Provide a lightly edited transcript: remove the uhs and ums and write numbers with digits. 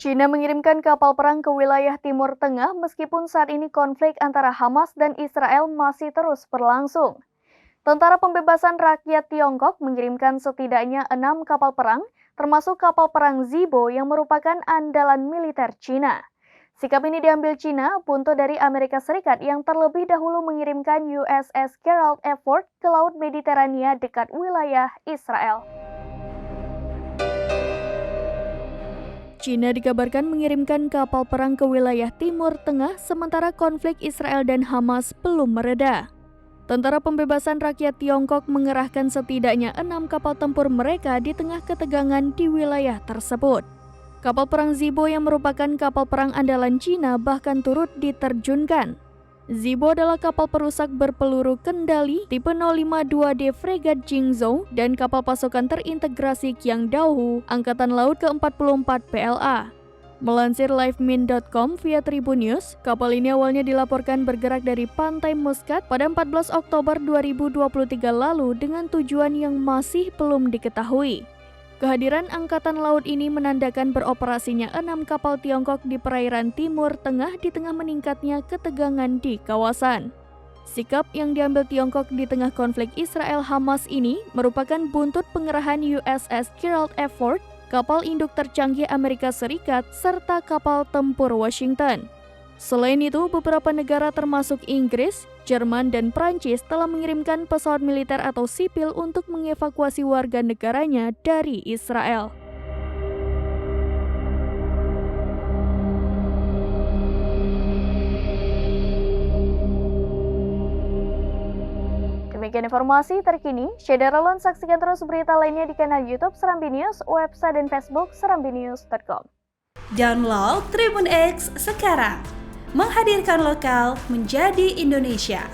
China mengirimkan kapal perang ke wilayah Timur Tengah meskipun saat ini konflik antara Hamas dan Israel masih terus berlangsung. Tentara Pembebasan Rakyat Tiongkok mengirimkan setidaknya 6 kapal perang, termasuk kapal perang Zibo yang merupakan andalan militer China. Sikap ini diambil China buntut dari Amerika Serikat yang terlebih dahulu mengirimkan USS Gerald F. Ford ke Laut Mediterania dekat wilayah Israel. China dikabarkan mengirimkan kapal perang ke wilayah Timur Tengah sementara konflik Israel dan Hamas belum mereda. Tentara Pembebasan Rakyat Tiongkok mengerahkan setidaknya 6 kapal tempur mereka di tengah ketegangan di wilayah tersebut. Kapal perang Zibo yang merupakan kapal perang andalan China bahkan turut diterjunkan. Zibo adalah kapal perusak berpeluru kendali tipe 052D Fregat Jingzhou dan kapal pasukan terintegrasi Qiangdao Angkatan Laut ke-44 PLA. Melansir livemin.com via Tribun News, kapal ini awalnya dilaporkan bergerak dari Pantai Muscat pada 14 Oktober 2023 lalu dengan tujuan yang masih belum diketahui. Kehadiran Angkatan Laut ini menandakan beroperasinya 6 kapal Tiongkok di perairan Timur Tengah di tengah meningkatnya ketegangan di kawasan. Sikap yang diambil Tiongkok di tengah konflik Israel-Hamas ini merupakan buntut pengerahan USS Gerald F. Ford, kapal induk tercanggih Amerika Serikat, serta kapal tempur Washington. Selain itu, beberapa negara termasuk Inggris, Jerman, dan Prancis telah mengirimkan pesawat militer atau sipil untuk mengevakuasi warga negaranya dari Israel. Demikian informasi terkini, Syederalon saksikan terus berita lainnya di kanal YouTube Serambi News, website dan Facebook serambinews.com. Download Tribun X sekarang, menghadirkan lokal menjadi Indonesia.